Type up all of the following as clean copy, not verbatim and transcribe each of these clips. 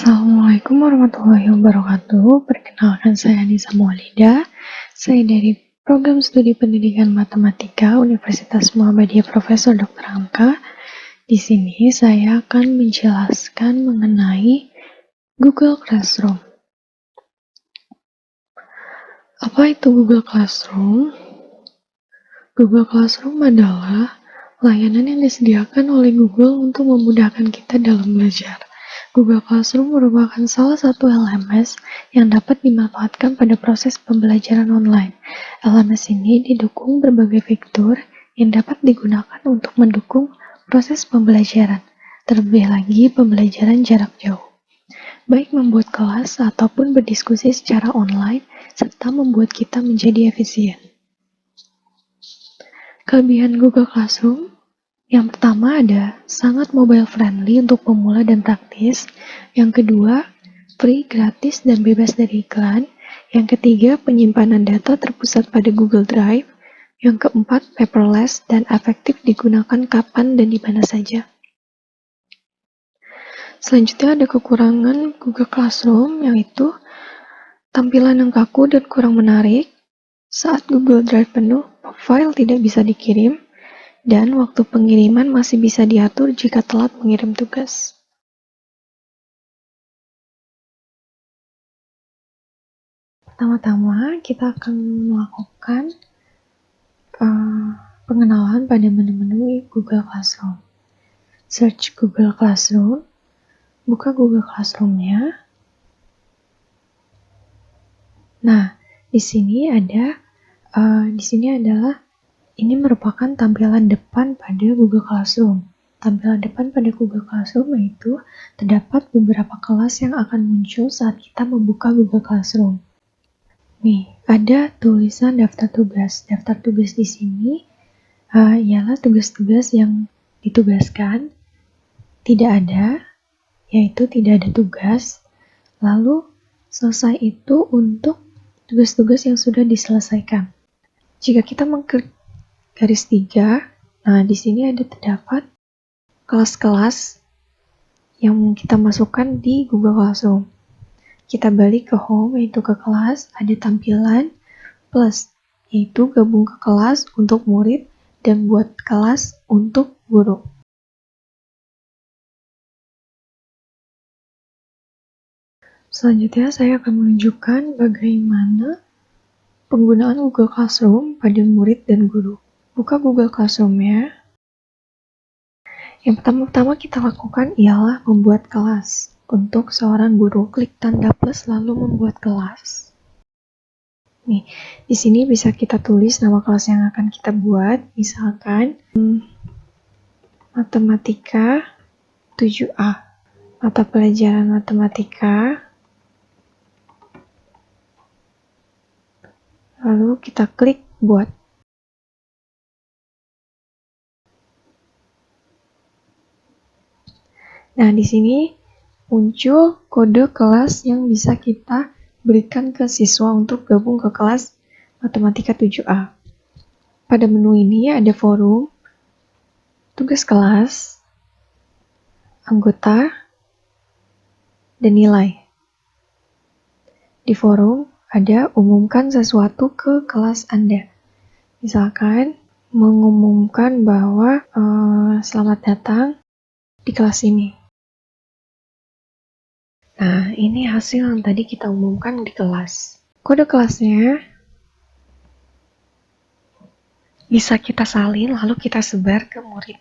Assalamualaikum warahmatullahi wabarakatuh. Perkenalkan, saya Anissa Maulida. Saya dari Program Studi Pendidikan Matematika Universitas Muhammadiyah Profesor Dr. Hamka. Di sini saya akan menjelaskan mengenai Google Classroom. Apa itu Google Classroom? Google Classroom adalah layanan yang disediakan oleh Google untuk memudahkan kita dalam belajar. Google Classroom merupakan salah satu LMS yang dapat dimanfaatkan pada proses pembelajaran online. LMS ini didukung berbagai fitur yang dapat digunakan untuk mendukung proses pembelajaran, terlebih lagi pembelajaran jarak jauh, baik membuat kelas ataupun berdiskusi secara online, serta membuat kita menjadi efisien. Kelebihan Google Classroom yang pertama ada sangat mobile friendly untuk pemula dan praktis. Yang kedua, free, gratis, dan bebas dari iklan. Yang ketiga, penyimpanan data terpusat pada Google Drive. Yang keempat, paperless dan efektif digunakan kapan dan di mana saja. Selanjutnya ada kekurangan Google Classroom, yaitu tampilan yang kaku dan kurang menarik. Saat Google Drive penuh, file tidak bisa dikirim, dan waktu pengiriman masih bisa diatur jika telat mengirim tugas. Pertama-tama, kita akan melakukan pengenalan pada menu Google Classroom. Search Google Classroom, buka Google Classroom-nya. Nah, di sini adalah ini merupakan tampilan depan pada Google Classroom. Tampilan depan pada Google Classroom yaitu terdapat beberapa kelas yang akan muncul saat kita membuka Google Classroom. Nih, ada tulisan daftar tugas. Daftar tugas di sini ialah tugas-tugas yang ditugaskan. Tidak ada, yaitu tidak ada tugas. Lalu, selesai itu untuk tugas-tugas yang sudah diselesaikan. Jika kita mengklik garis 3, nah di sini terdapat kelas-kelas yang kita masukkan di Google Classroom. Kita balik ke home, yaitu ke kelas, ada tampilan plus, yaitu gabung ke kelas untuk murid dan buat kelas untuk guru. Selanjutnya saya akan menunjukkan bagaimana penggunaan Google Classroom pada murid dan guru. Buka Google Classroom-nya. Yang pertama-tama kita lakukan ialah membuat kelas. Untuk seorang guru, klik tanda plus lalu membuat kelas. Nih, di sini bisa kita tulis nama kelas yang akan kita buat, misalkan Matematika 7A. Mata pelajaran matematika. Lalu kita klik buat. Nah, di sini muncul kode kelas yang bisa kita berikan ke siswa untuk gabung ke kelas Matematika 7A. Pada menu ini ada forum, tugas kelas, anggota, dan nilai. Di forum ada umumkan sesuatu ke kelas Anda. Misalkan mengumumkan bahwa selamat datang di kelas ini. Nah, ini hasil yang tadi kita umumkan di kelas. Kode kelasnya bisa kita salin lalu kita sebar ke murid.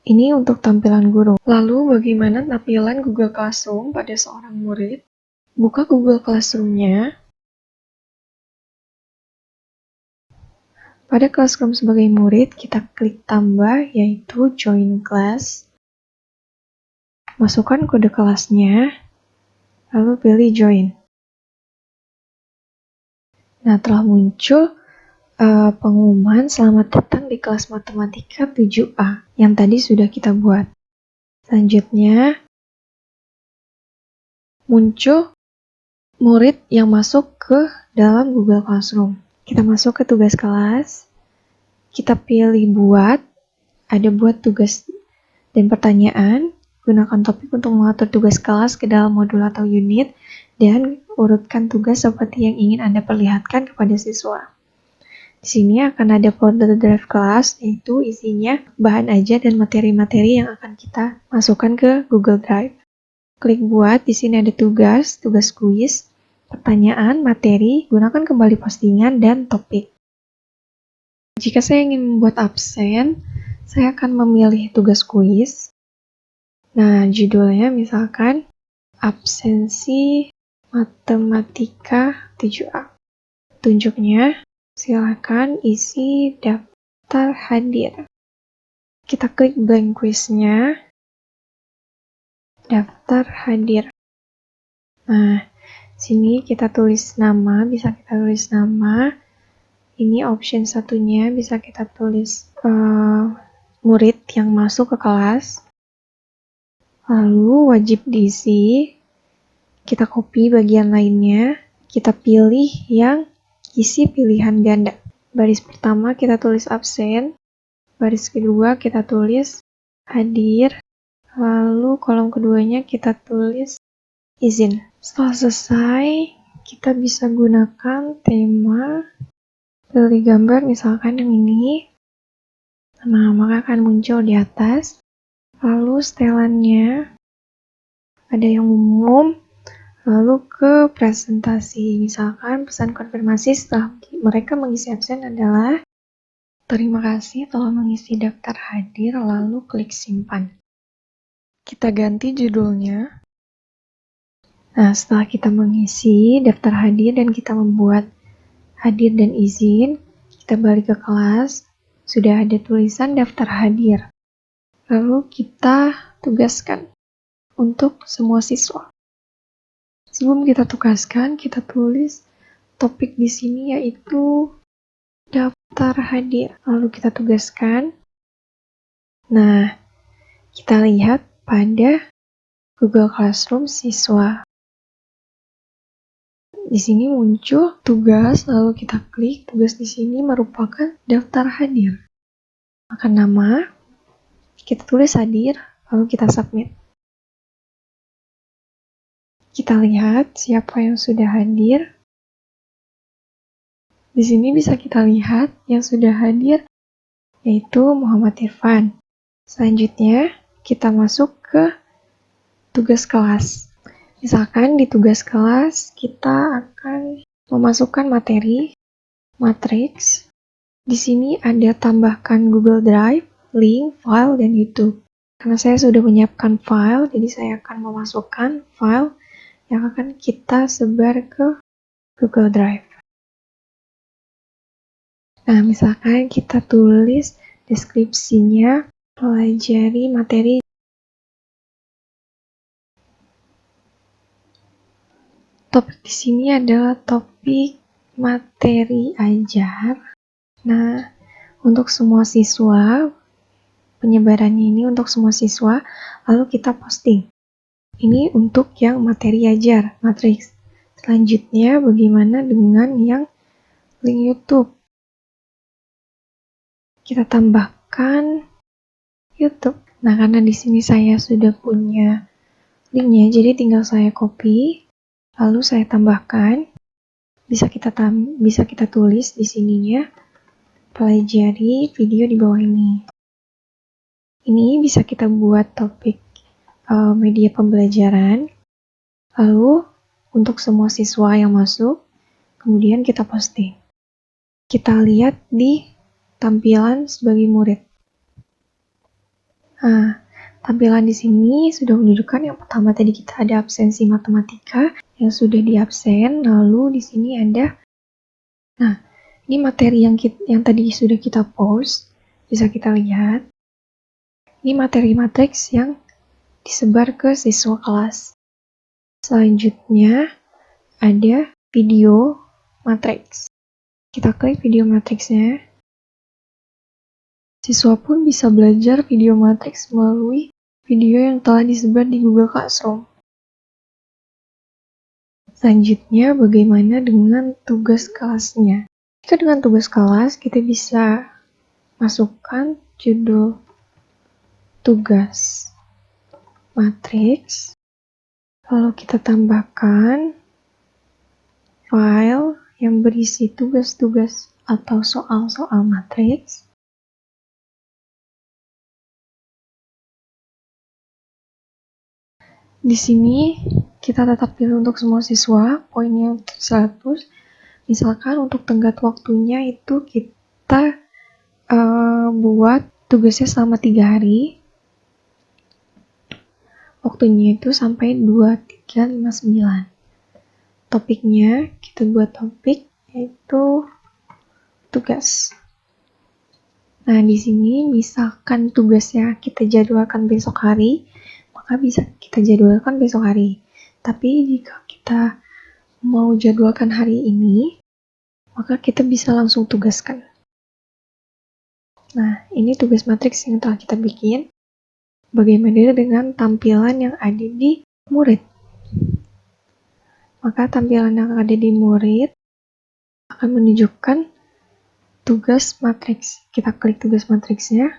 Ini untuk tampilan guru. Lalu bagaimana tampilan Google Classroom pada seorang murid? Buka Google Classroom-nya. Pada Classroom sebagai murid, kita klik tambah, yaitu Join Class. Masukkan kode kelasnya, lalu pilih Join. Nah, telah muncul pengumuman selamat datang di kelas Matematika 7A yang tadi sudah kita buat. Selanjutnya, muncul murid yang masuk ke dalam Google Classroom. Kita masuk ke tugas kelas, kita pilih buat, ada buat tugas Dan pertanyaan, gunakan topik untuk mengatur tugas kelas ke dalam modul atau unit, dan urutkan tugas seperti yang ingin Anda perlihatkan kepada siswa. Di sini akan ada folder drive kelas, yaitu isinya bahan ajar dan materi-materi yang akan kita masukkan ke Google Drive. Klik buat, di sini ada tugas kuis, pertanyaan, materi, gunakan kembali postingan, dan topik. Jika saya ingin membuat absen, saya akan memilih tugas kuis. Nah, judulnya misalkan absensi matematika 7A. Tunjuknya, silakan isi daftar hadir. Kita klik blank quiznya, daftar hadir. Nah, sini kita tulis nama, bisa kita tulis nama. Ini option satunya, bisa kita tulis murid yang masuk ke kelas. Lalu wajib diisi. Kita copy bagian lainnya. Kita pilih yang isi pilihan ganda. Baris pertama kita tulis absen. Baris kedua kita tulis hadir. Lalu kolom keduanya kita tulis izin. Setelah selesai, kita bisa gunakan tema. Pilih gambar misalkan yang ini. Nah, maka akan muncul di atas. Lalu setelannya ada yang umum. Lalu ke presentasi. Misalkan pesan konfirmasi setelah mereka mengisi absen adalah terima kasih telah mengisi daftar hadir, lalu klik simpan. Kita ganti judulnya. Nah, setelah kita mengisi daftar hadir dan kita membuat hadir dan izin, kita balik ke kelas, sudah ada tulisan daftar hadir. Lalu kita tugaskan untuk semua siswa. Sebelum kita tugaskan, kita tulis topik di sini yaitu daftar hadir. Lalu kita tugaskan. Nah, kita lihat pada Google Classroom siswa. Di sini muncul tugas, lalu kita klik. Tugas di sini merupakan daftar hadir. Maka nama, kita tulis hadir, lalu kita submit. Kita lihat siapa yang sudah hadir. Di sini bisa kita lihat yang sudah hadir yaitu Muhammad Irfan. Selanjutnya, kita masuk ke tugas kelas. Misalkan di tugas kelas, kita akan memasukkan materi, matriks. Di sini ada tambahkan Google Drive, link, file, dan YouTube. Karena saya sudah menyiapkan file, jadi saya akan memasukkan file yang akan kita sebar ke Google Drive. Nah, misalkan kita tulis deskripsinya, pelajari materi. Topik di sini adalah topik materi ajar. Nah, untuk semua siswa, penyebarannya ini untuk semua siswa, lalu kita posting. Ini untuk yang materi ajar, matriks. Selanjutnya, bagaimana dengan yang link YouTube? Kita tambahkan YouTube. Nah, karena di sini saya sudah punya linknya, jadi tinggal saya copy, lalu saya tambahkan. Bisa kita tulis di sininya, pelajari video di bawah ini. Ini bisa kita buat topik media pembelajaran. Lalu untuk semua siswa yang masuk, kemudian kita posting. Kita lihat di tampilan sebagai murid. Nah, tampilan di sini sudah menunjukkan yang pertama tadi kita ada absensi matematika yang sudah diabsen, lalu di sini ada. Nah, ini materi yang tadi sudah kita post, bisa kita lihat. Ini materi matriks yang disebar ke siswa kelas. Selanjutnya ada video matriks. Kita klik video matriksnya. Siswa pun bisa belajar video matriks melalui video yang telah disebar di Google Classroom. Selanjutnya, bagaimana dengan tugas kelasnya? Jika dengan tugas kelas, kita bisa masukkan judul tugas matriks, lalu kita tambahkan file yang berisi tugas-tugas atau soal-soal matriks. Di sini kita tetap pilih untuk semua siswa, poinnya 100. Misalkan untuk tenggat waktunya itu kita buat tugasnya selama 3 hari. Waktunya itu sampai 2359. Topiknya kita buat topik yaitu tugas. Nah, di sini misalkan tugasnya kita jadwalkan besok hari, maka bisa kita jadwalkan besok hari. Tapi jika kita mau jadwalkan hari ini, maka kita bisa langsung tugaskan. Nah, ini tugas matriks yang telah kita bikin. Bagaimana dengan tampilan yang ada di murid? Maka tampilan yang ada di murid akan menunjukkan tugas matriks. Kita klik tugas matriksnya.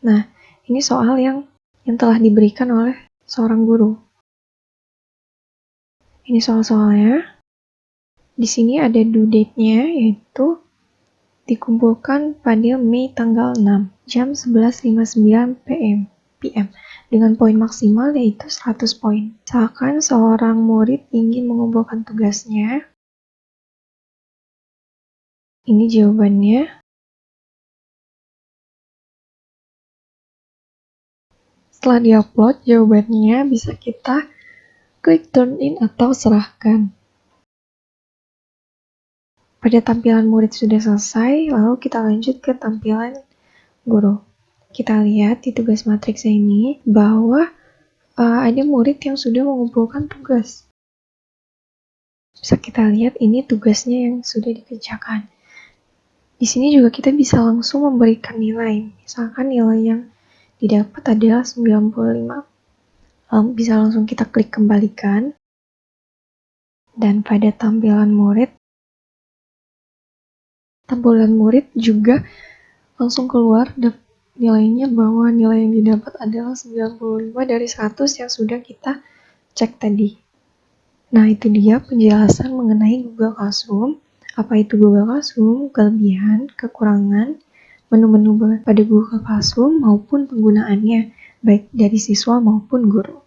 Nah, ini soal yang telah diberikan oleh seorang guru. Ini soal-soalnya. Di sini ada due date-nya, yaitu dikumpulkan pada Mei tanggal 6, jam 11.59 PM. Dengan poin maksimal yaitu 100 poin. Misalkan seorang murid ingin mengumpulkan tugasnya. Ini jawabannya. Setelah diupload, jawabannya bisa kita klik turn in atau serahkan. Pada tampilan murid sudah selesai, lalu kita lanjut ke tampilan guru. Kita lihat di tugas matriks ini bahwa ada murid yang sudah mengumpulkan tugas. Bisa kita lihat ini tugasnya yang sudah dikerjakan. Di sini juga kita bisa langsung memberikan nilai. Misalkan nilai yang didapat adalah 95. Bisa langsung kita klik kembalikan. Dan pada tampilan murid juga langsung keluar nilainya bahwa nilai yang didapat adalah 95 dari 100 yang sudah kita cek tadi. Nah, itu dia penjelasan mengenai Google Classroom. Apa itu Google Classroom, kelebihan, kekurangan, menu-menu pada Google Classroom maupun penggunaannya, baik dari siswa maupun guru.